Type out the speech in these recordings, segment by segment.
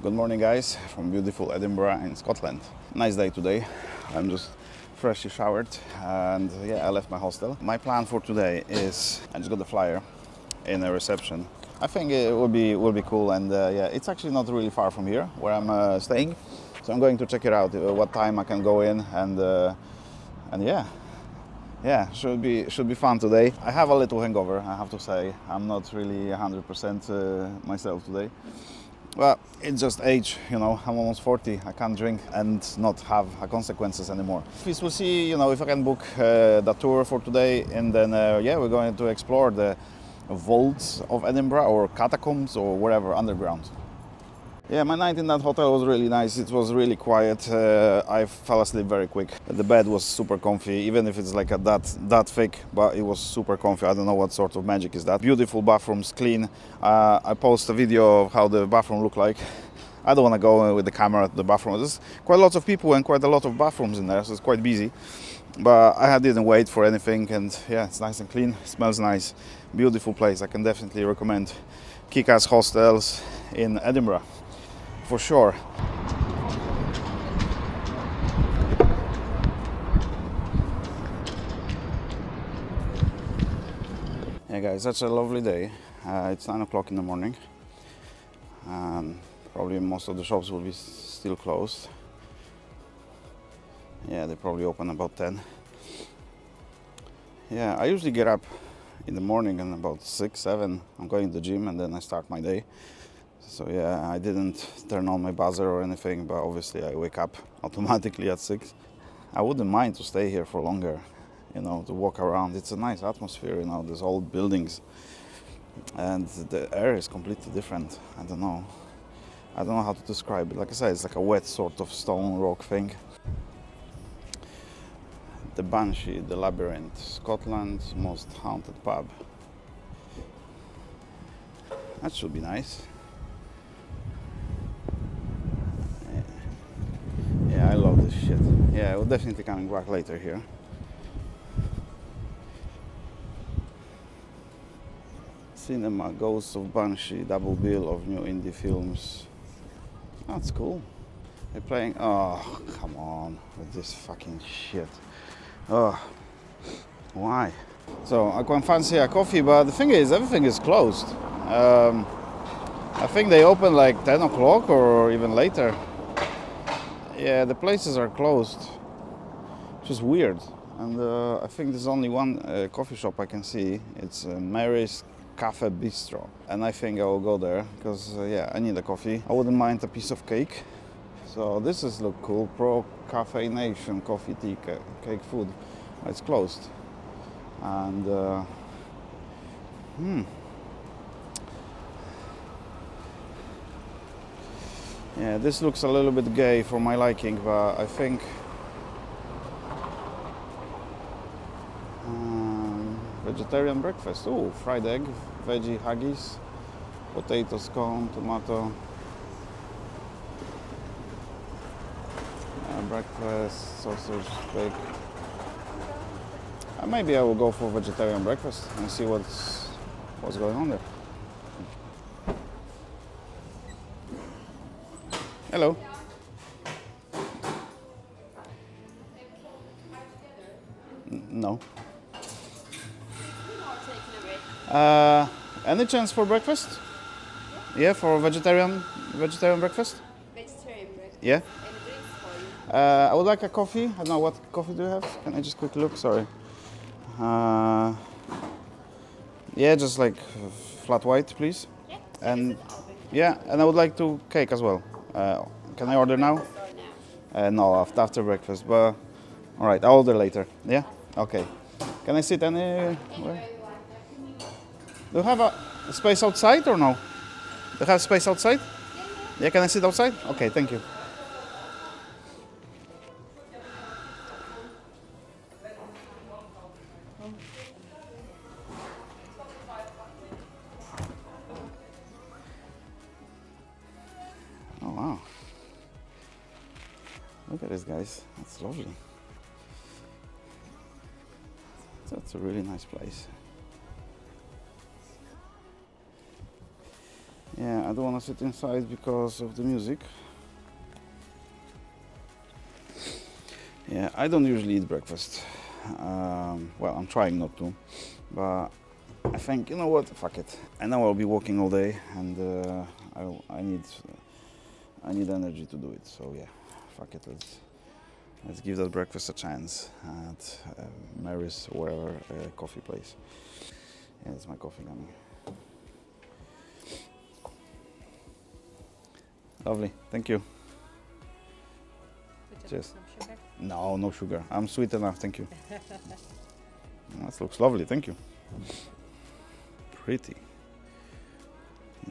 Good morning, guys, from beautiful Edinburgh in Scotland. Nice day today. I'm just freshly showered and yeah, I left my hostel. My plan for today is I just got the flyer in a reception. I think it will be cool, and yeah, it's actually not really far from here where I'm staying. So I'm going to check it out. What time I can go in, and yeah, should be fun today. I have a little hangover, I have to say. I'm not really 100% myself today. Well, it's just age, you know. I'm almost 40. I can't drink and not have consequences anymore. We'll see, you know, if I can book the tour for today, and then yeah, we're going to explore the vaults of Edinburgh, or catacombs, or wherever underground. Yeah, my night in that hotel was really nice. It was really quiet. I fell asleep very quick. The bed was super comfy, even if it's like that thick, but it was super comfy. I don't know what sort of magic is that. Beautiful bathrooms, clean. I posted a video of how the bathroom looked like. I don't want to go with the camera to the bathroom. There's quite lots of people and quite a lot of bathrooms in there, so it's quite busy. But I didn't wait for anything, and yeah, it's nice and clean. It smells nice. Beautiful place. I can definitely recommend kick-ass hostels in Edinburgh, for sure. Yeah, guys, that's a lovely day. It's 9 o'clock in the morning. Probably most of the shops will be still closed. Yeah, they probably open about 10. Yeah, I usually get up in the morning and about 6, 7. I'm going to the gym and then I start my day. So yeah, I didn't turn on my buzzer or anything, but obviously I wake up automatically at 6. I wouldn't mind to stay here for longer, you know, to walk around. It's a nice atmosphere, you know, there's old buildings and the air is completely different. I don't know how to describe it. Like I said, it's like a wet sort of stone rock thing. The Banshee, the Labyrinth, Scotland's most haunted pub. That should be nice. Yeah, I love this shit. Yeah, we're definitely coming back later here. Cinema, Ghosts of Banshee, double bill of new indie films. That's cool. They're playing. Oh, come on with this fucking shit. Oh, why? So I quite fancy a coffee, but the thing is, everything is closed. I think they open like 10 o'clock or even later. Yeah, the places are closed, which is weird. And I think there's only one coffee shop I can see. It's Mary's Cafe Bistro, and I think I will go there because yeah, I need a coffee. I wouldn't mind a piece of cake. So this is look cool. Pro Cafe Nation coffee, tea, cake, food. It's closed, and yeah, this looks a little bit gay for my liking, but I think vegetarian breakfast. Oh, fried egg, veggie haggis, potato scone, tomato. Breakfast, sausage, steak. Maybe I will go for vegetarian breakfast and see what's going on there. Hello. No. Any chance for breakfast? Yeah, for vegetarian breakfast? Vegetarian breakfast. Yeah. Any drinks for you? I would like a coffee. I don't know, what coffee do you have? Can I just quickly look? Sorry. Yeah, just like flat white, please. Yeah. And yeah, and I would like to cake as well. Can I order now? Sorry. No, after breakfast, but all right, I'll order later. Yeah? Okay. Can I sit anywhere? Do you have a space outside or no? Do you have space outside? Yeah, can I sit outside? Okay, thank you. Oh, wow. Look at this, guys. That's lovely. That's a really nice place. Yeah, I don't want to sit inside because of the music. Yeah, I don't usually eat breakfast. Well, I'm trying not to, but I think, you know what, fuck it. I know I'll be walking all day, and I need energy to do it. So yeah, fuck it. Let's give that breakfast a chance at Mary's or wherever coffee place. Yeah, it's my coffee coming. Lovely, thank you. Cheers. No, no sugar. I'm sweet enough, thank you. That looks lovely, thank you. Pretty.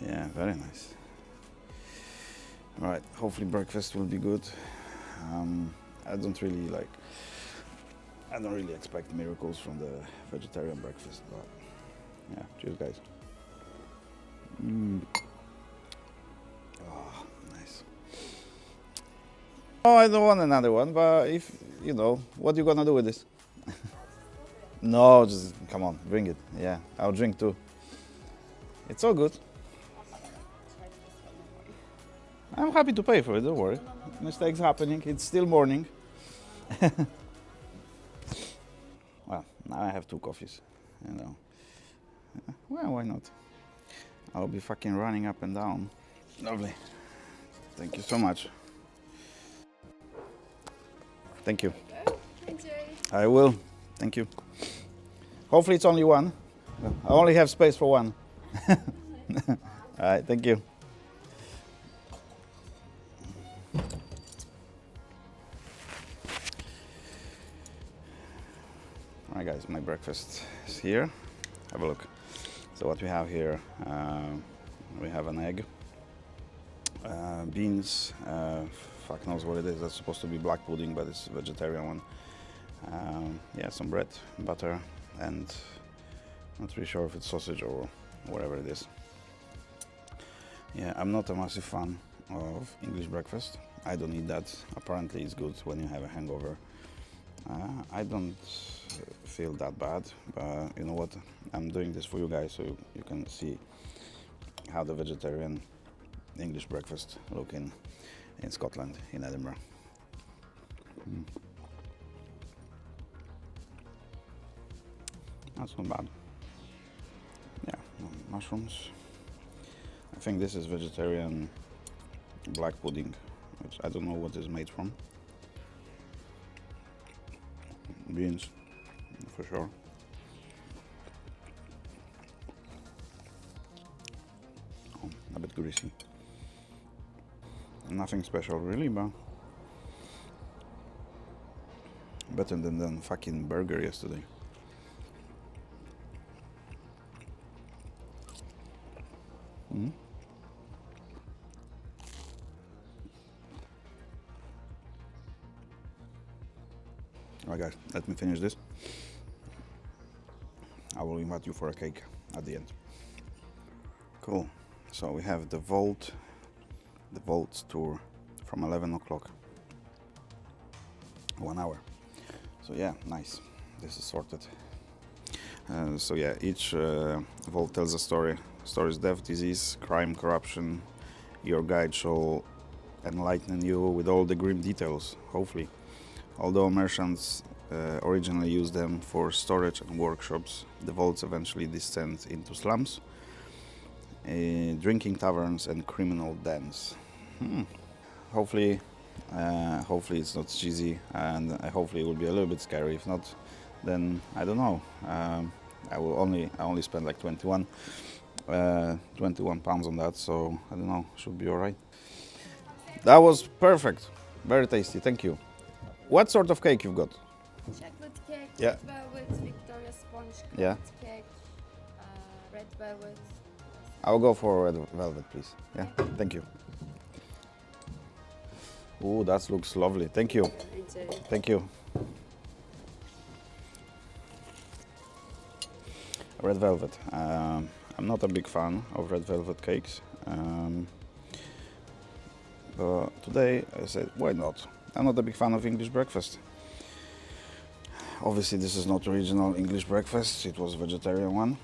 Yeah, very nice. Right, hopefully breakfast will be good. I don't really expect miracles from the vegetarian breakfast, but yeah, cheers guys. Oh, nice. Oh, I don't want another one, but if, you know, what are you gonna do with this? No, just, come on, bring it. Yeah, I'll drink too. It's all good. I'm happy to pay for it, don't worry. Mistakes happening, it's still morning. Well, now I have 2 coffees, you know. Well, why not? I'll be fucking running up and down. Lovely. Thank you so much. Thank you. Enjoy. I will. Thank you. Hopefully it's only one. I only have space for one. All right, thank you. All right, guys, my breakfast is here. Have a look. So what we have here, we have an egg, beans, fuck knows what it is. That's supposed to be black pudding, but it's a vegetarian one. Yeah, some bread, butter, and not really sure if it's sausage or whatever it is. Yeah, I'm not a massive fan of English breakfast. I don't eat that. Apparently it's good when you have a hangover. I don't feel that bad, but you know what? I'm doing this for you guys so you can see how the vegetarian English breakfast look in Scotland, in Edinburgh. That's not bad. Yeah, mushrooms. I think this is vegetarian black pudding, which I don't know what it's made from. Beans, for sure. Oh, a bit greasy. Nothing special really, but better than the fucking burger yesterday. Alright guys, let me finish this. I will invite you for a cake at the end. Cool. So we have the Vaults tour from 11 o'clock. 1 hour. So yeah, nice. This is sorted. So yeah, each vault tells a story. Stories, death, disease, crime, corruption. Your guide shall enlighten you with all the grim details, hopefully. Although merchants originally used them for storage and workshops, the vaults eventually descend into slums, drinking taverns and criminal dens. Hopefully it's not cheesy, and hopefully it will be a little bit scary. If not, then I don't know. I only spent like 21 pounds on that, so I don't know. Should be all right. That was perfect. Very tasty, thank you. What sort of cake you've got? Chocolate cake, Yeah. red velvet, Victoria sponge Yeah. cake, red velvet. I'll go for red velvet, please. Yeah, thank you. Oh, that looks lovely. Thank you. Enjoy. Thank you. Red velvet. I'm not a big fan of red velvet cakes. But today I said, why not? I'm not a big fan of English breakfast. Obviously, this is not original English breakfast. It was a vegetarian one.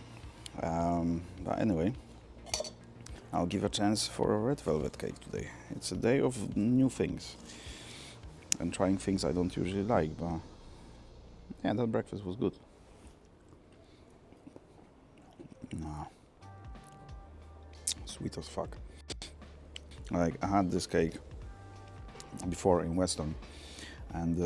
But anyway, I'll give a chance for a red velvet cake today. It's a day of new things and trying things I don't usually like. But yeah, that breakfast was good. No. Sweet as fuck. Like, I had this cake before in Weston, and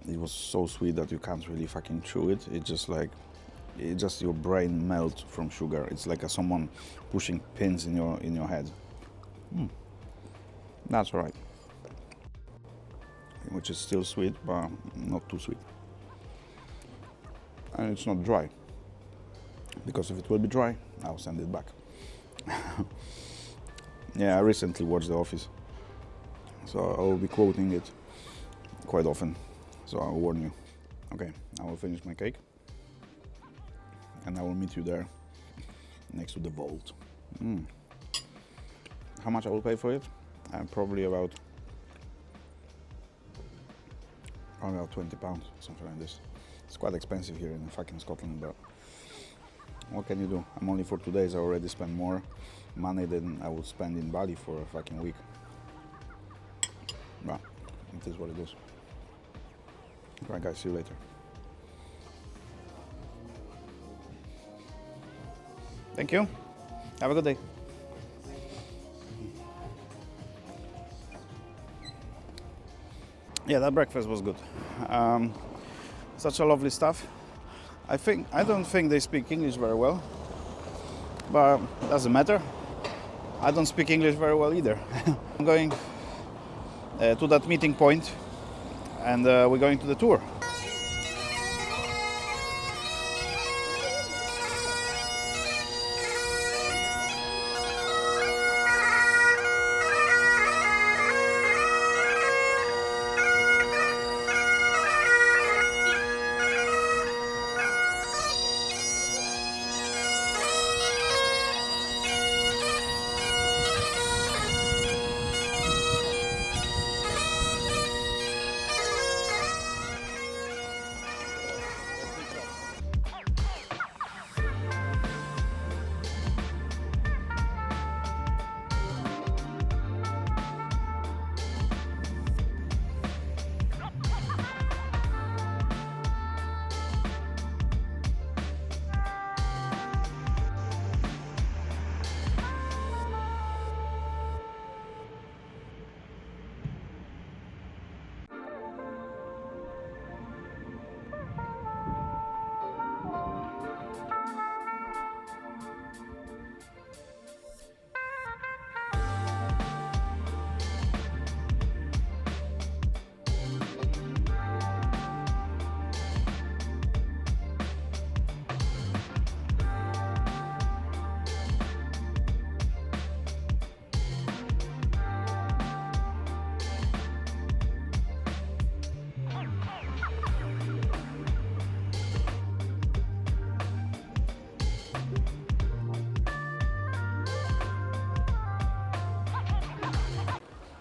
it was so sweet that you can't really fucking chew it. It just your brain melts from sugar. It's like someone pushing pins in your head. That's right. Which is still sweet, but not too sweet. And it's not dry, because if it will be dry, I'll send it back. Yeah, I recently watched The Office, so I will be quoting it quite often, so I'll warn you. Okay, I will finish my cake, and I will meet you there, next to the vault. How much I will pay for it? Probably about £20, something like this. It's quite expensive here in fucking Scotland, but what can you do? I'm only for 2 days. I already spent more money than I would spend in Bali for a fucking week. But it is what it is. Alright guys, see you later. Thank you. Have a good day. Yeah, that breakfast was good. Such a lovely stuff. I don't think they speak English very well, but it doesn't matter. I don't speak English very well either. I'm going to that meeting point, and we're going to the tour.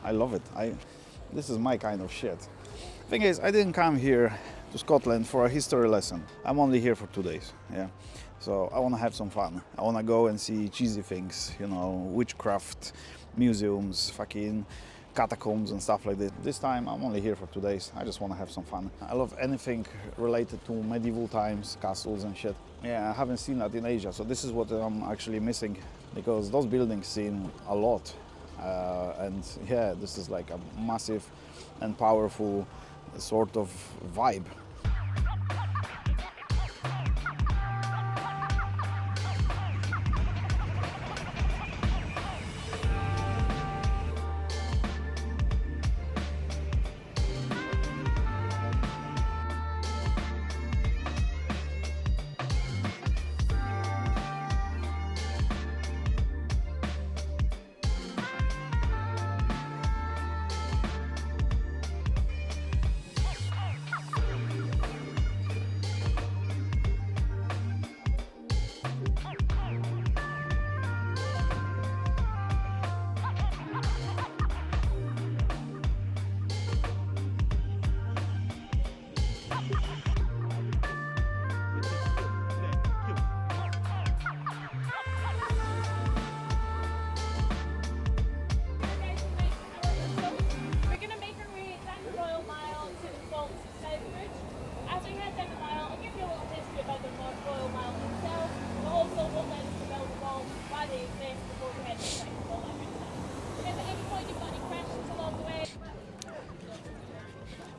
I love it. This is my kind of shit. Thing is, I didn't come here to Scotland for a history lesson. I'm only here for 2 days, yeah. So I want to have some fun. I want to go and see cheesy things, you know, witchcraft, museums, fucking catacombs and stuff like this. This time I'm only here for 2 days. I just want to have some fun. I love anything related to medieval times, castles and shit. Yeah, I haven't seen that in Asia, so this is what I'm actually missing, because those buildings seem a lot. And yeah, this is like a massive and powerful sort of vibe.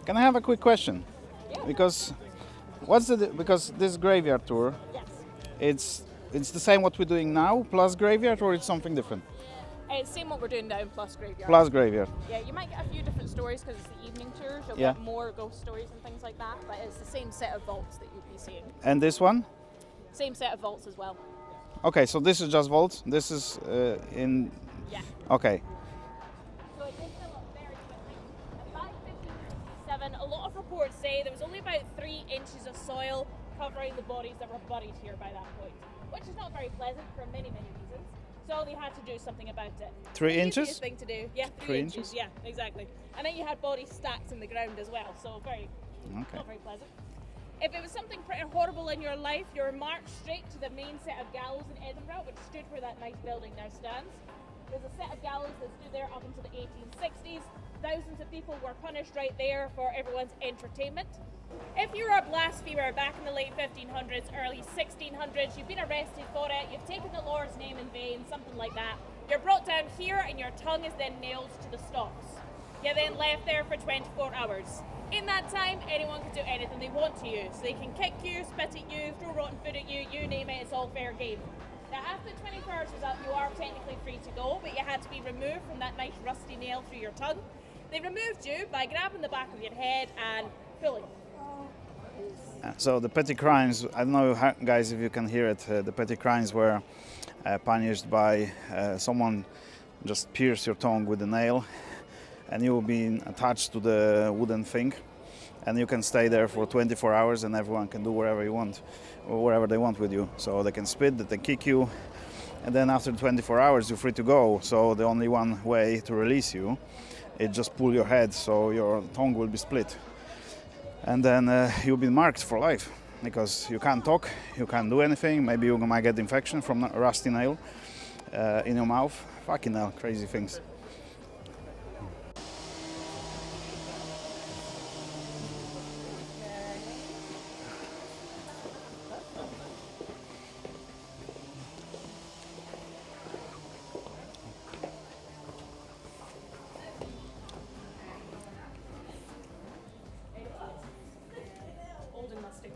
Can I have a quick question? Yeah. Because because this graveyard tour, Yes. it's the same what we're doing now plus graveyard, or it's something different? It's same what we're doing now, plus graveyard. Plus graveyard. Yeah, you might get a few different stories because it's the evening tours. You'll Yeah. get more ghost stories and things like that, but it's the same set of vaults that you'll be seeing. And this one? Same set of vaults as well. Okay, so this is just vaults. This is in. Yeah. Okay. So it did fill up very quickly. At 5:57, a lot of reports say there was only about 3 inches of soil covering the bodies that were buried here by that point, which is not very pleasant for many, many reasons. So they had to do something about it. 3 The inches? easiest thing to do. Yeah, 3 3 inches. inches? Yeah, exactly. And then you had bodies stacked in the ground as well, so Okay. not very pleasant. If it was something pretty horrible in your life, you were marched straight to the main set of gallows in Edinburgh, which stood where that nice building now stands. There's a set of gallows that stood there up until the 1860s. Thousands of people were punished right there for everyone's entertainment. If you were a blasphemer back in the late 1500s, early 1600s, you've been arrested for it, you've taken the Lord's name in vain, something like that. You're brought down here and your tongue is then nailed to the stocks. You're then left there for 24 hours. In that time, anyone can do anything they want to you. So they can kick you, spit at you, throw rotten food at you, you name it, it's all fair game. Now after 24 hours was up, you are technically free to go, but you had to be removed from that nice rusty nail through your tongue. They removed you by grabbing the back of your head and pulling. So the petty crimes, I don't know, guys, if you can hear it. The petty crimes were punished by someone just pierce your tongue with a nail, and you will be attached to the wooden thing, and you can stay there for 24 hours, and everyone can do whatever you want, or wherever they want with you. So they can spit, they can kick you, and then after 24 hours you're free to go. So the only one way to release you is just pull your head, so your tongue will be split. And then you'll be marked for life, because you can't talk, you can't do anything. Maybe you might get infection from a rusty nail in your mouth. Fucking hell, crazy things. Old and musty.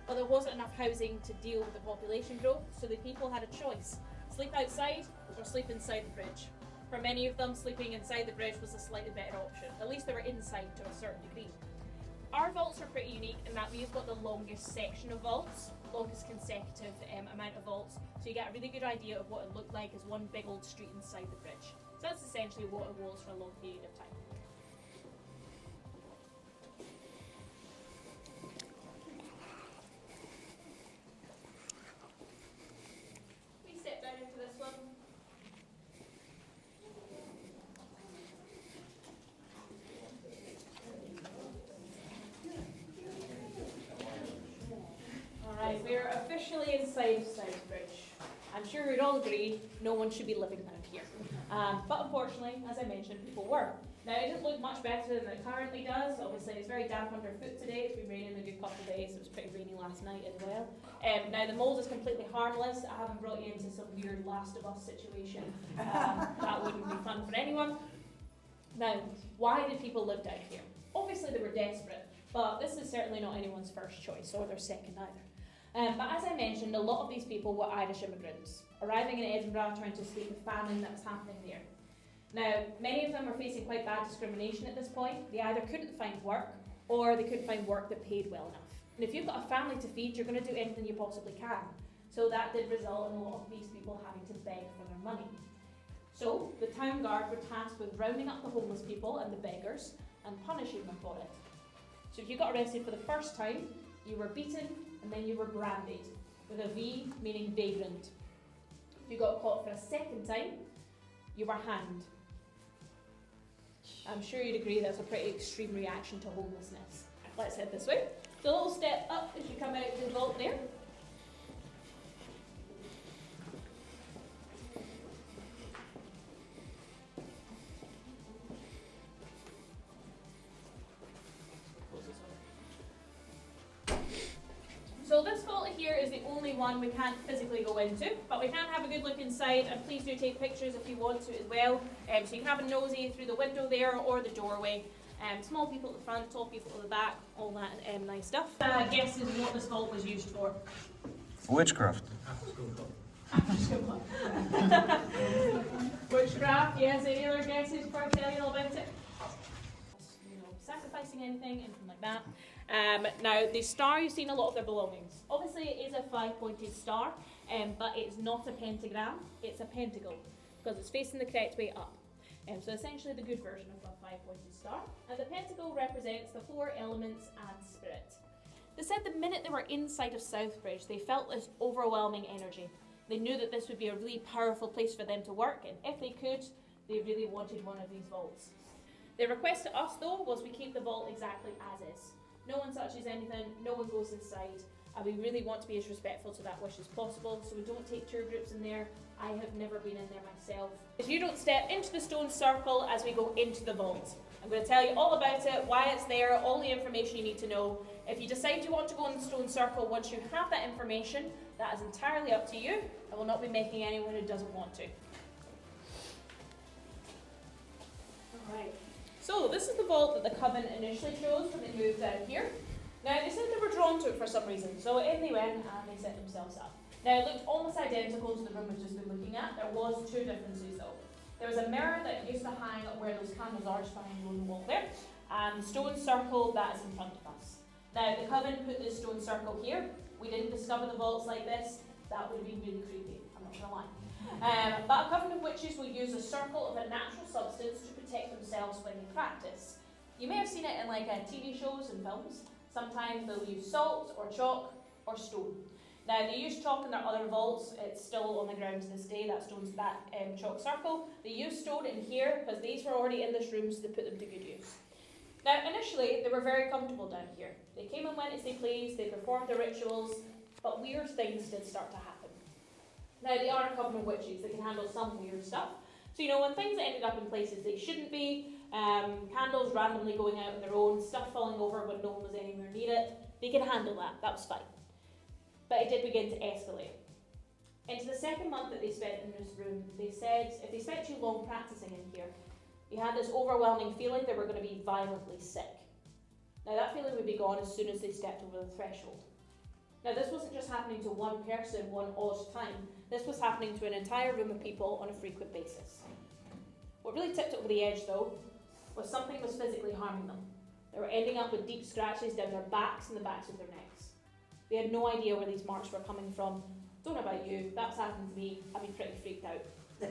Well, there wasn't enough housing to deal with the population growth, so the people had a choice: sleep outside or sleep inside the bridge. For many of them, sleeping inside the bridge was a slightly better option. At least they were inside to a certain degree. Our vaults are pretty unique in that we've got the longest section of vaults, longest consecutive amount of vaults, so you get a really good idea of what it looked like as one big old street inside the bridge. So that's essentially what it was for a long period of time. We step down into this one. Alright, we're officially inside Southbridge. I'm sure we'd all agree no one should be living around here. But unfortunately, as I mentioned, people were. Now, it didn't look much better than it currently does. Obviously, it's very damp underfoot today. It's been raining a good couple of days. It was pretty rainy last night as well. Now, the mould is completely harmless. I haven't brought you into some weird Last of Us situation. That wouldn't be fun for anyone. Now, why did people live down here? Obviously, they were desperate, but this is certainly not anyone's first choice, or their second either. But as I mentioned, a lot of these people were Irish immigrants, arriving in Edinburgh trying to escape the famine that was happening there. Now, many of them were facing quite bad discrimination at this point. They either couldn't find work, or they couldn't find work that paid well enough. And if you've got a family to feed, you're going to do anything you possibly can. So that did result in a lot of these people having to beg for their money. So the town guard were tasked with rounding up the homeless people and the beggars and punishing them for it. So if you got arrested for the first time, you were beaten and then you were branded, with a V meaning vagrant. If you got caught for a second time, you were hanged. I'm sure you'd agree that's a pretty extreme reaction to homelessness. Let's head this way. So a little step up as you come out to the vault there. So this vault here is the only one we can't physically go into, but we can have a good look inside, and please do take pictures if you want to as well. So you can have a nosy through the window there or the doorway. Small people at the front, tall people at the back, all that nice stuff. Guesses what this vault was used for? Witchcraft. Witchcraft, yes. Any other guesses before I tell you all about it? Sacrificing anything like that. Now, the star, you've seen a lot of their belongings. Obviously, it is a 5-pointed star, but it's not a pentagram, it's a pentacle, because it's facing the correct way up. So essentially the good version of a 5-pointed star. And the pentacle represents the 4 elements and spirit. They said the minute they were inside of Southbridge, they felt this overwhelming energy. They knew that this would be a really powerful place for them to work, and if they could, they really wanted one of these vaults. Their request to us, though, was we keep the vault exactly as is. No one touches anything, no one goes inside, and we really want to be as respectful to that wish as possible, so we don't take tour groups in there. I have never been in there myself. If you don't step into the stone circle as we go into the vault, I'm going to tell you all about it, why it's there, all the information you need to know. If you decide you want to go in the stone circle once you have that information, that is entirely up to you. I will not be making anyone who doesn't want to. Alright, so this is the vault that the Coven initially chose when they moved down here. Now they said they were drawn to it for some reason, so in they went and they set themselves up. Now it looked almost identical to the room we've just been looking at. There was 2 differences though. There was a mirror that used to hang where those candles are just behind you on the wall there, and the stone circle that is in front of us. Now the Coven put this stone circle here. We didn't discover the vaults like this. That would have been really creepy, I'm not gonna lie. But a Coven of witches will use a circle of a natural substance to protect themselves when they practice. You may have seen it in like TV shows and films. Sometimes they'll use salt or chalk or stone. Now they use chalk in their other vaults. It's still on the ground to this day, that chalk circle. They use stone in here because these were already in this room, so they put them to good use. Now initially they were very comfortable down here. They came and went as they pleased, they performed their rituals, but weird things did start to happen. Now they are a Coven of witches, they can handle some weird stuff. So when things ended up in places they shouldn't be, candles randomly going out on their own, stuff falling over when no one was anywhere near it, they can handle that, that was fine. But it did begin to escalate. Into the second month that they spent in this room, they said if they spent too long practicing in here, you had this overwhelming feeling they were going to be violently sick. Now that feeling would be gone as soon as they stepped over the threshold. Now this wasn't just happening to one person one odd time, this was happening to an entire room of people on a frequent basis. What really tipped it over the edge though, was something was physically harming them. They were ending up with deep scratches down their backs and the backs of their necks. They had no idea where these marks were coming from. Don't know about you, that's happened to me, I've been pretty freaked out.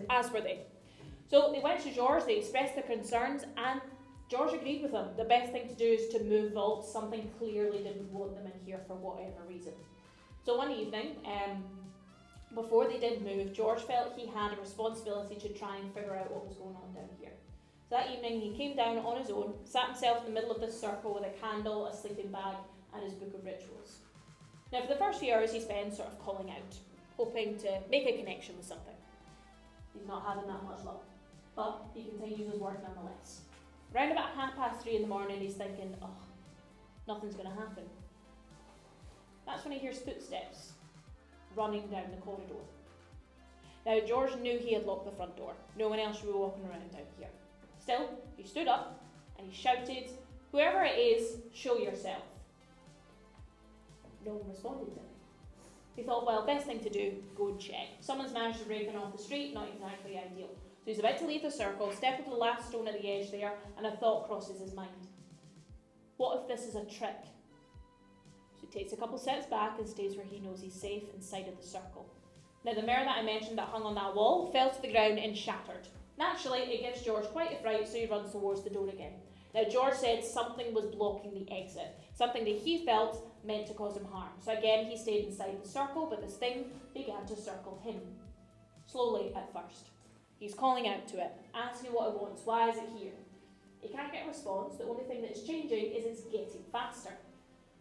As were they. So they went to George, they expressed their concerns, and George agreed with them. The best thing to do is to move vaults. Something clearly didn't want them in here for whatever reason. So one evening, before they did move, George felt he had a responsibility to try and figure out what was going on down here. So that evening he came down on his own, sat himself in the middle of this circle with a candle, a sleeping bag, and his book of rituals. Now for the first few hours he spent sort of calling out, hoping to make a connection with something. He's not having that much luck, but he continues his work nonetheless. Around about 3:30 in the morning he's thinking, oh, nothing's going to happen. That's when he hears footsteps running down the corridor. Now George knew he had locked the front door. No one else should be walking around down here. Still, he stood up and he shouted, whoever it is, show yourself. No one responded to him. He thought, well, best thing to do, go and check. Someone's managed to break in off the street, not exactly ideal. So he's about to leave the circle, step over the last stone at the edge there, and a thought crosses his mind. What if this is a trick? So he takes a couple steps back and stays where he knows he's safe inside of the circle. Now the mirror that I mentioned that hung on that wall fell to the ground and shattered. Naturally, it gives George quite a fright, so he runs towards the door again. Now George said something was blocking the exit, something that he felt meant to cause him harm. So again, he stayed inside the circle, but this thing began to circle him. Slowly at first. He's calling out to it, asking what it wants, why is it here? He can't get a response, the only thing that is changing is it's getting faster.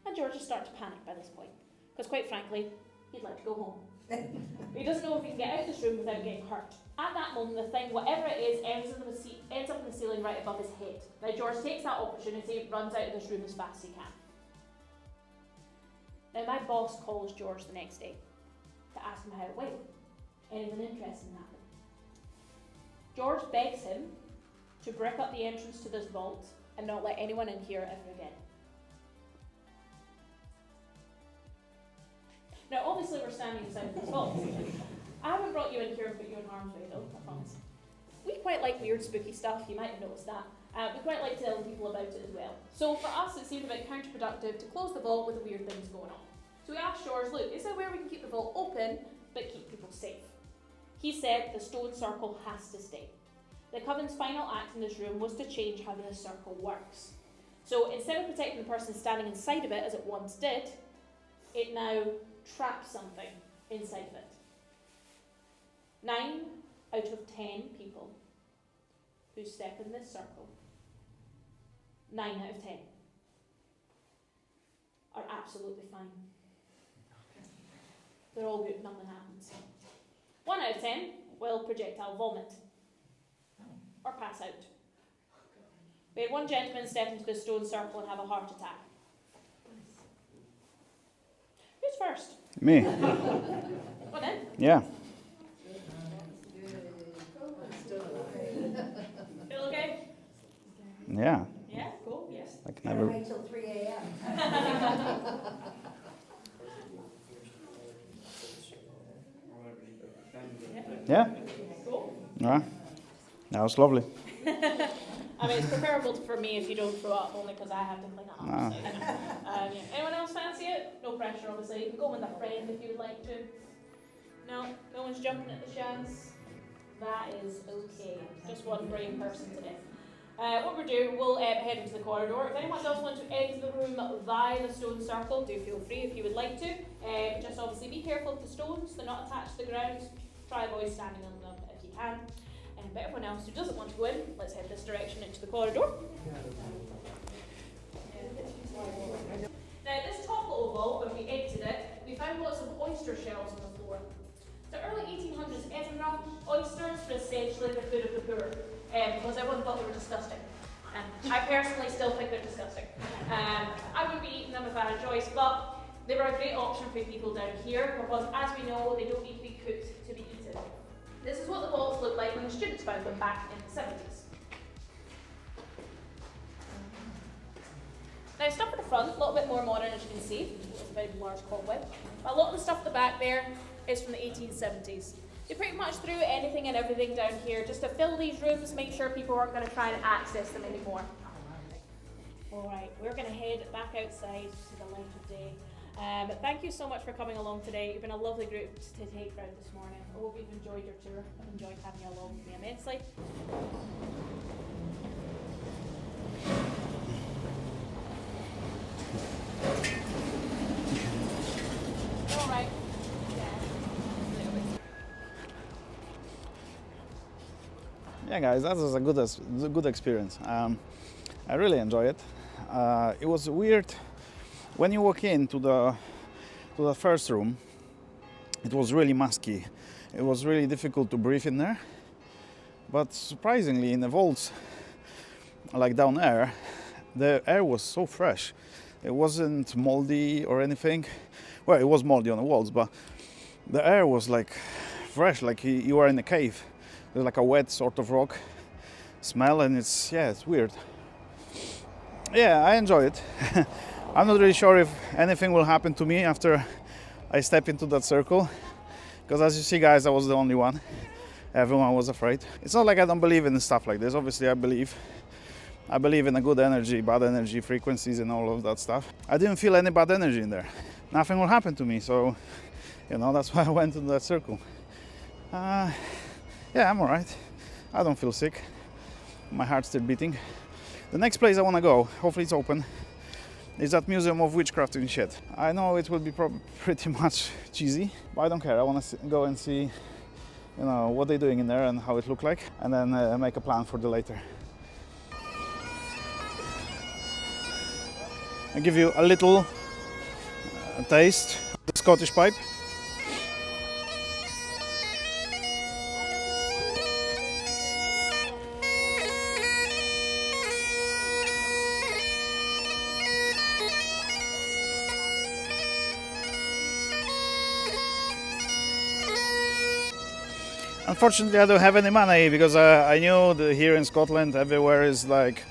And George is starting to panic by this point, because quite frankly, he'd like to go home. He doesn't know if he can get out of this room without getting hurt. At that moment, the thing, whatever it is, ends up in the ceiling right above his head. Now George takes that opportunity, runs out of this room as fast as he can. Now my boss calls George the next day to ask him how it went. Anything interesting happened? George begs him to brick up the entrance to this vault and not let anyone in here ever again. Now obviously we're standing inside this vault. I haven't brought you in here and put you in harm's way though, I promise. We quite like weird spooky stuff, you might have noticed that. We quite like telling people about it as well. So for us it seemed a bit counterproductive to close the vault with the weird things going on. So we asked George, look, is there where we can keep the vault open but keep people safe? He said the stone circle has to stay. The Coven's final act in this room was to change how this circle works. So instead of protecting the person standing inside of it as it once did, it now traps something inside of it. 9 out of 10 people who step in this circle, 9 out of 10, are absolutely fine. They're all good, nothing happens. 1 out of 10 will projectile vomit or pass out. We had one gentleman step into the stone circle and have a heart attack. Who's first? Me. What then? Yeah. Feel okay? Yeah. Yeah, cool, yes. I can never. Wait till 3 a.m. Yeah. Cool. Yeah. That was lovely. I mean, it's preferable for me if you don't throw up, only because I have to clean it up. Ah. So, yeah. Anyone else fancy it? No pressure, obviously. You can go with a friend if you would like to. No? No one's jumping at the chance? That is okay. Just one brave person today. What we'll do, we'll head into the corridor. If anyone else wants to exit the room via the stone circle, do feel free if you would like to. Just obviously be careful of the stones, they're not attached to the ground. Try avoid standing on them if you can. But everyone else who doesn't want to go in, let's head this direction into the corridor. Now this top little vault, when we exited it, we found lots of oyster shells on the floor. The early 1800s Edinburgh, oysters were essentially the food of the poor, because everyone thought they were disgusting. I personally still think they're disgusting. I wouldn't be eating them if I had a choice, but they were a great option for people down here, because as we know, they don't need to be cooked to be eaten. This is what the vaults looked like when the students found them back in the 70s. Now stuff at the front, a little bit more modern as you can see. It's a very large cobweb. But a lot of the stuff at the back there is from the 1870s. They pretty much threw anything and everything down here just to fill these rooms, make sure people weren't going to try and access them anymore. Alright, we're going to head back outside to the light of day. Thank you so much for coming along today. You've been a lovely group to take round this morning. I hope you've enjoyed your tour. I've enjoyed having you along with me immensely. Alright. Yeah, guys, that was a good experience. I really enjoy it. It was weird when you walk into the first room. It was really musky. It was really difficult to breathe in there. But surprisingly, in the vaults, like down there, the air was so fresh. It wasn't moldy or anything. Well, it was moldy on the walls, but the air was like fresh, like you are in a cave. There's like a wet sort of rock smell, and it's weird. Yeah, I enjoy it. I'm not really sure if anything will happen to me after I step into that circle, because as you see, guys, I was the only one. Everyone was afraid. It's not like I don't believe in stuff like this. Obviously, I believe in a good energy, bad energy, frequencies, and all of that stuff. I didn't feel any bad energy in there. Nothing will happen to me, so that's why I went to that circle. Yeah, I'm alright. I don't feel sick. My heart's still beating. The next place I want to go, hopefully it's open, is that Museum of Witchcraft in Shed. I know it will be pretty much cheesy, but I don't care. I want to go and see, what they're doing in there and how it looked like, and then make a plan for the later. I'll give you a little taste of the Scottish pipe. Unfortunately, I don't have any money because I knew that here in Scotland, everywhere is like,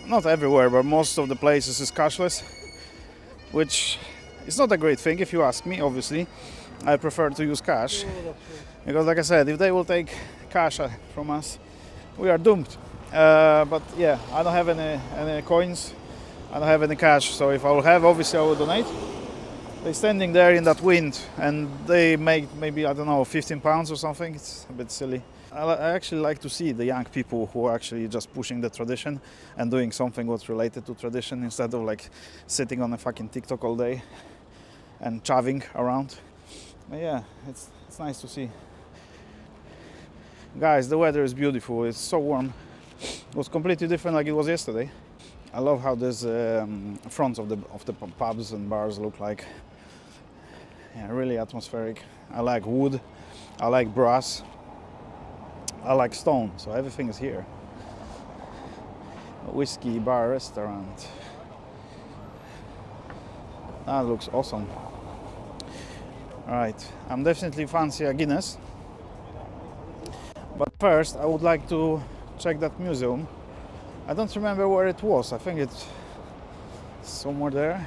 not everywhere, but most of the places is cashless, which is not a great thing if you ask me, obviously. I prefer to use cash because, like I said, if they will take cash from us, we are doomed. But yeah, I don't have any coins, I don't have any cash, so if I will have, obviously I will donate. They're standing there in that wind and they make maybe, I don't know, 15 pounds or something. It's a bit silly. I actually like to see the young people who are actually just pushing the tradition and doing something what's related to tradition instead of like sitting on a fucking TikTok all day and chaving around. But yeah, it's nice to see. Guys, the weather is beautiful. It's so warm. It was completely different like it was yesterday. I love how this fronts of the pubs and bars look like. Yeah, really atmospheric. I like wood, I like brass, I like stone, so everything is here. A whiskey bar restaurant. That looks awesome. Alright, I'm definitely fancy a Guinness. But first I would like to check that museum. I don't remember where it was. I think it's somewhere there.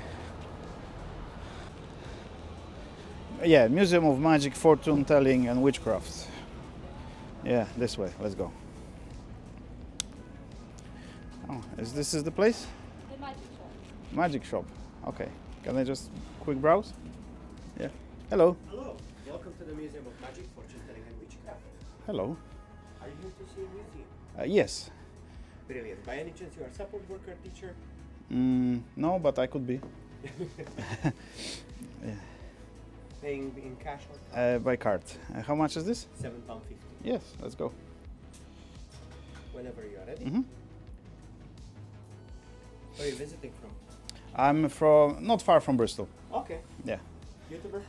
Yeah, Museum of Magic, Fortune Telling and Witchcraft. Yeah, this way. Let's go. Oh, this is the place? The magic shop. Magic shop. Okay. Can I just quick browse? Yeah. Hello. Hello. Welcome to the Museum of Magic, Fortune Telling and Witchcraft. Hello. Are you here to see a museum? Yes. Brilliant. By any chance you are a support worker, teacher? No, but I could be. Yeah. Paying in cash or card? By card. How much is this? £7.50. Yes, let's go. Whenever you are ready. Mm-hmm. Where are you visiting from? I'm from not far from Bristol. Okay. Yeah. YouTuber?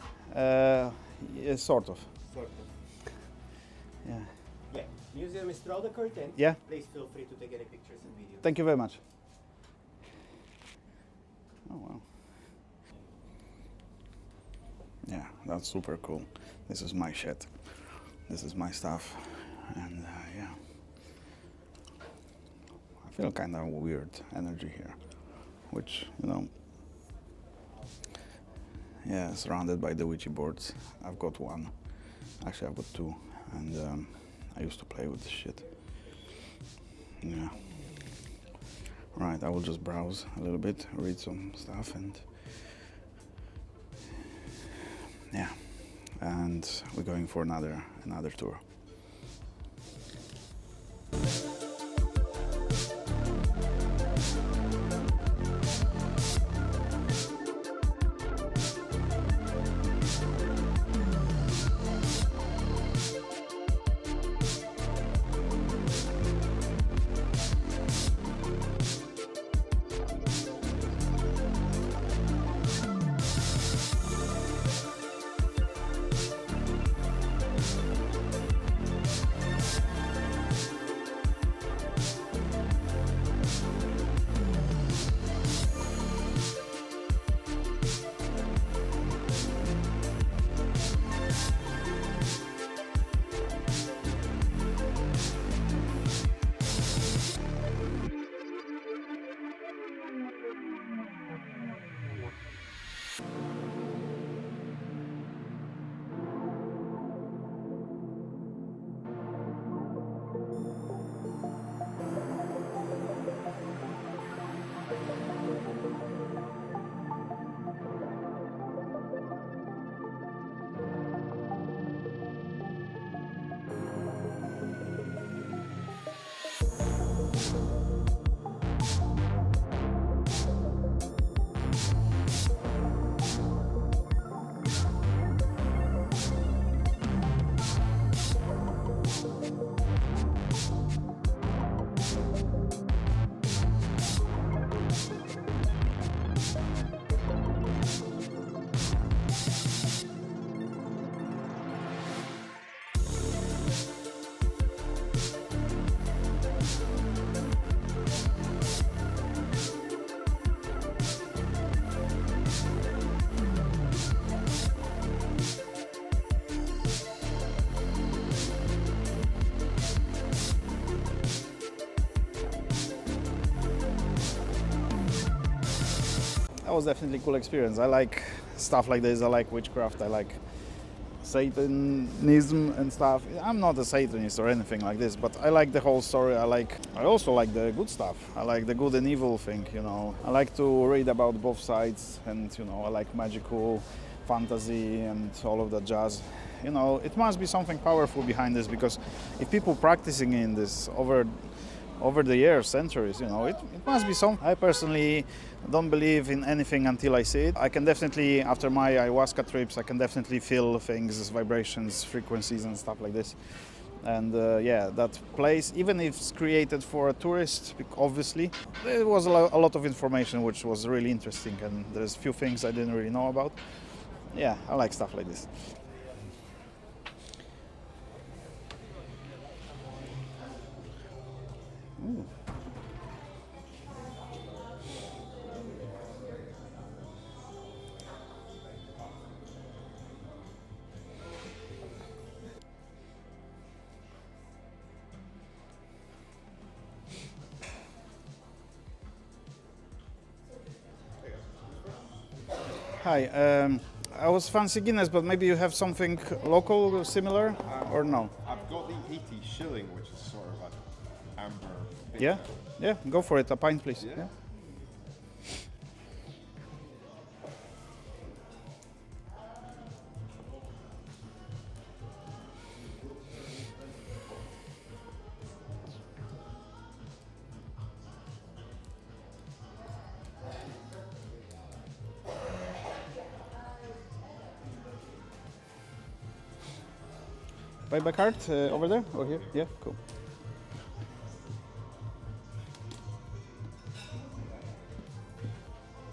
Yeah, sort of. Sort of. Yeah. Yeah. Museum is through the curtain. Yeah. Please feel free to take any pictures and videos. Thank you very much. Oh wow. Yeah, that's super cool. This is my shit. This is my stuff, and yeah. I feel kind of weird energy here, which, you know, yeah, surrounded by the Ouija boards. I've got one. Actually, I've got two, and I used to play with this shit. Yeah. Right, I will just browse a little bit, read some stuff, and yeah, and we're going for another tour. that was definitely a cool experience. I like stuff like this. I like witchcraft. I like Satanism and stuff. I'm not a Satanist or anything like this, but I like the whole story. I also like the good stuff. I like the good and evil thing, you know. I like to read about both sides, and you know, I like magical fantasy and all of that jazz. You know, it must be something powerful behind this, because if people practicing in this over the years, centuries, you know, it must be something. I personally don't believe in anything until I see it. I can definitely, after my ayahuasca trips, I can definitely feel things, vibrations, frequencies and stuff like this. And yeah, that place, even if it's created for a tourist, obviously, there was a lot of information which was really interesting, and there's a few things I didn't really know about. Yeah, I like stuff like this. Ooh. Hi, I was fancy Guinness, but maybe you have something local similar, or no? I've got the 80 shilling, which is sort of an amber. Yeah, yeah, go for it. A pint, please. Yeah. Pay by card over there or here? Yeah, cool.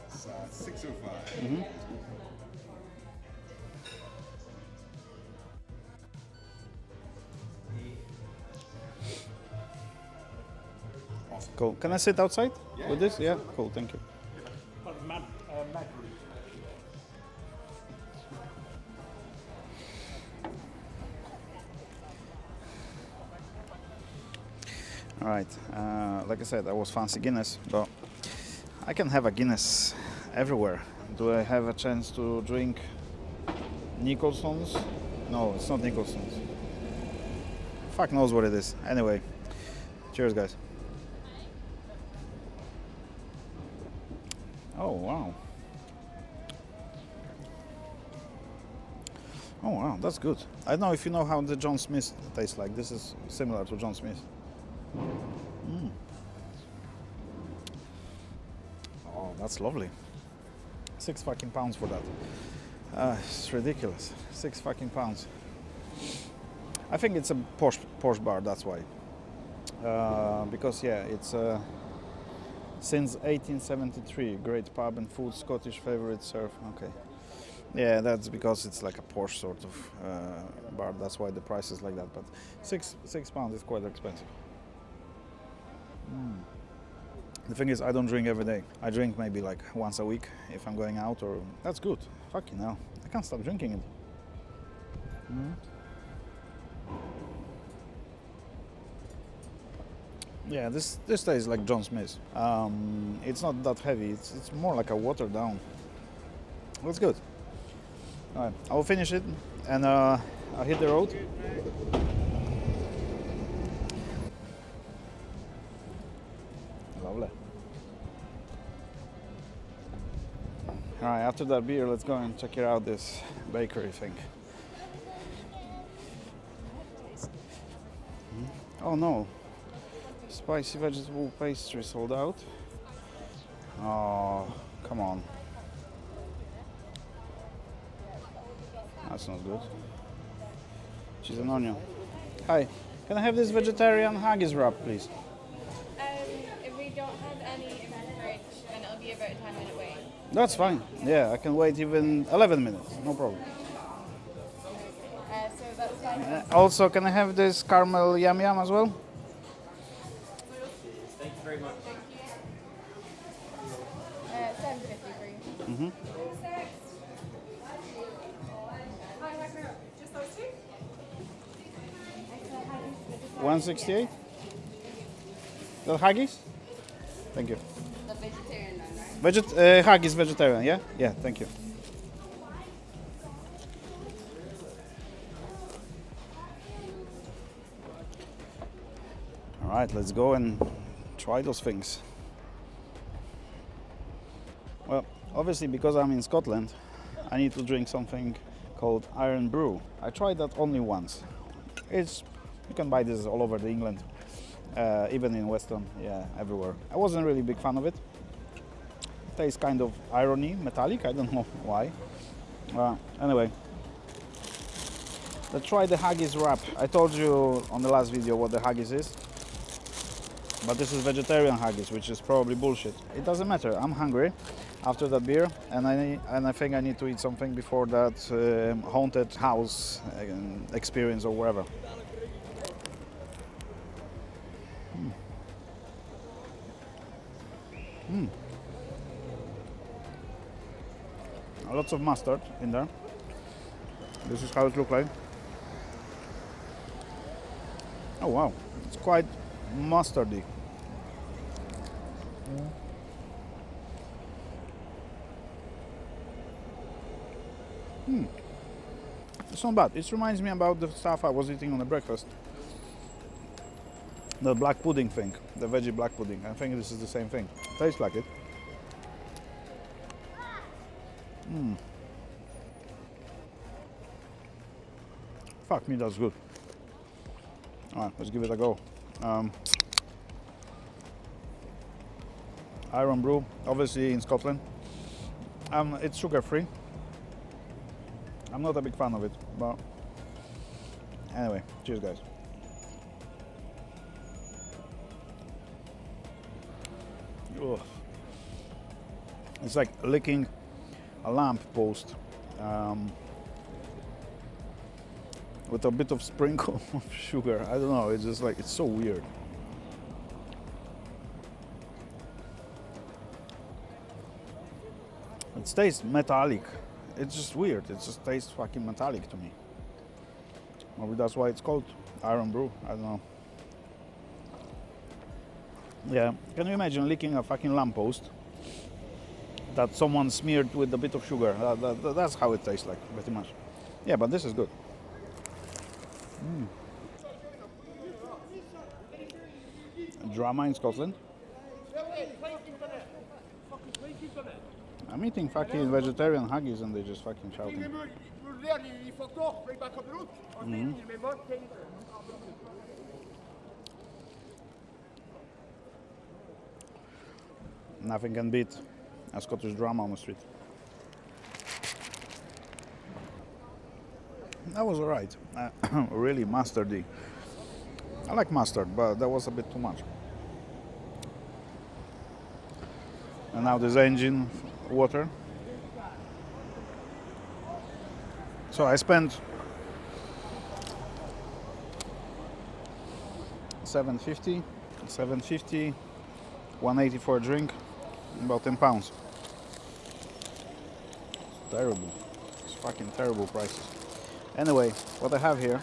It's 605. Mm-hmm. Awesome. Cool. Can I sit outside Yeah. with this? Yeah, cool. Thank you. All right. Like I said, I was fancy Guinness, but I can have a Guinness everywhere. Do I have a chance to drink Nicholson's? No, it's not Nicholson's. Fuck knows what it is. Anyway, cheers, guys. Oh wow. Oh wow, that's good. I don't know if you know how the John Smith tastes like. This is similar to John Smith. Mm. Oh, that's lovely. £6 for that. It's ridiculous. £6. I think it's a posh bar. That's why. Because yeah, it's since 1873. Great pub and food. Scottish favorite surf. Okay. Yeah, that's because it's like a posh sort of bar. That's why the price is like that. But £6 is quite expensive. Mm. The thing is, I don't drink every day. I drink maybe like once a week if I'm going out, or that's good. Fucking hell, I can't stop drinking it. Mm. Yeah, this tastes like John Smith. It's not that heavy. It's more like a watered down. That's good. All right, I'll finish it and I'll hit the road. Lovely. All right, after that beer, let's go and check it out, this bakery thing. Oh no, spicy vegetable pastry sold out. Oh, come on. That's not good. Cheese and onion. Hi, can I have this vegetarian haggis wrap, please? If we don't have any in the fridge, then it'll be about a 10-minute wait. That's fine. Yeah, I can wait even 11 minutes, no problem. So that's fine. Also, can I have this caramel yum yum as well? Thank you very much. $7.50 for you. Mm-hmm. $168? The haggis? Thank you. The vegetarian one, right? Haggis vegetarian, yeah? Yeah, thank you. All right, let's go and try those things. Well, obviously because I'm in Scotland, I need to drink something called Iron Brew. I tried that only once. You can buy this all over the England, even in Western, yeah, everywhere. I wasn't really a big fan of it. Tastes kind of irony, metallic, I don't know why. Anyway, let's try the haggis wrap. I told you on the last video what the haggis is, but this is vegetarian haggis, which is probably bullshit. It doesn't matter, I'm hungry after that beer, and I think I need to eat something before that haunted house experience or wherever. Lots of mustard in there. This is how it looks like. Oh wow, it's quite mustardy. It's not bad. It reminds me about the stuff I was eating on the breakfast. The black pudding thing, the veggie black pudding. I think this is the same thing. Tastes like it. Fuck me, that's good. Alright, let's give it a go. Iron Brew, obviously in Scotland. It's sugar free. I'm not a big fan of it, but anyway, cheers guys. Ugh. It's like licking a lamp post with a bit of sprinkle of sugar. I don't know, it's just like, it's so weird. It tastes metallic. It's just weird. It just tastes fucking metallic to me. Maybe that's why it's called Iron Brew. I don't know. Yeah, can you imagine licking a fucking lamppost that someone smeared with a bit of sugar? That's how it tastes like, pretty much. Yeah, but this is good. Drama in Scotland. I'm eating fucking vegetarian haggis and they just fucking shouting. Nothing can beat a Scottish drama on the street. That was alright. Really mustardy. I like mustard, but that was a bit too much. And now this engine water. So I spent $7.50, 180 for a drink, about £10. Terrible. It's fucking terrible prices. Anyway, what I have here,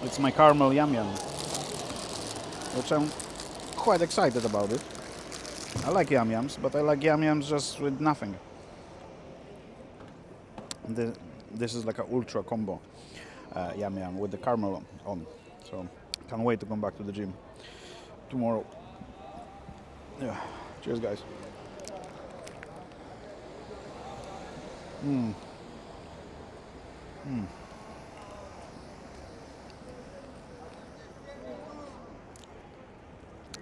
it's my caramel yum yum, which I'm quite excited about it. I like yum yums, but I like yum yums just with nothing. And this is like an ultra combo yum yum with the caramel on. So can't wait to come back to the gym tomorrow. Yeah, cheers guys.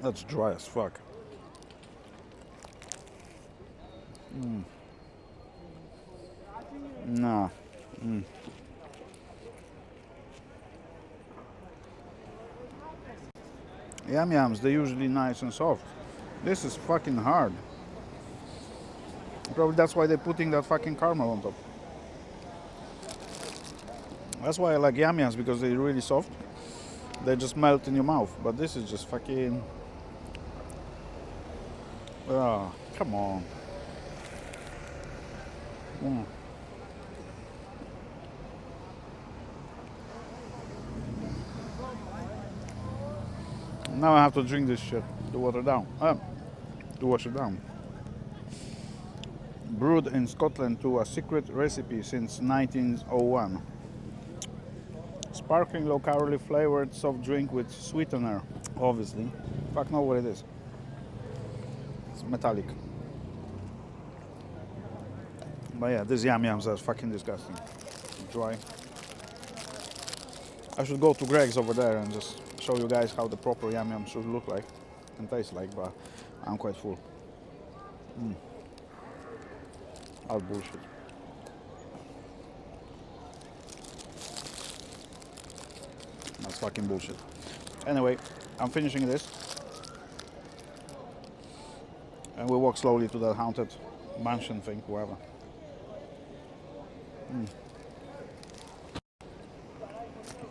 That's dry as fuck. Nah. Yum yums, they're usually nice and soft. This is fucking hard. Probably that's why they're putting that fucking caramel on top. That's why I like yum yums, because they're really soft. They just melt in your mouth. But this is just fucking... Oh, come on. Now I have to drink this shit to water down. To wash it down. Brewed in Scotland to a secret recipe since 1901. Sparkling, locally flavored soft drink with sweetener, obviously. Fuck know what it is. It's metallic. But yeah, these yam yams are fucking disgusting. Dry. I should go to Greg's over there and just show you guys how the proper yam yam should look like and taste like, but I'm quite full. All bullshit. That's fucking bullshit. Anyway, I'm finishing this. And we walk slowly to that haunted mansion thing, whoever.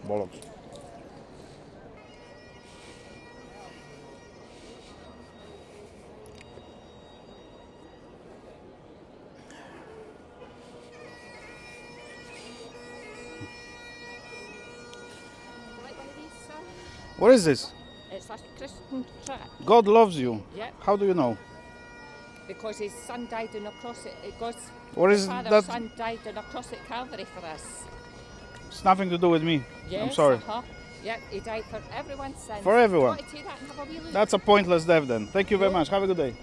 Bollocks. Like one of these, sir? What is this? It's a Christian track. God loves you. Yep. How do you know? Because his son died on a cross at God's What is father's that? son died on a cross at Calvary for us. It's nothing to do with me. Yes, I'm sorry. Yeah, he died for everyone's sins. For everyone. Do you want to take that and have a wee look? That's a pointless death then. Thank you very much. Have a good day.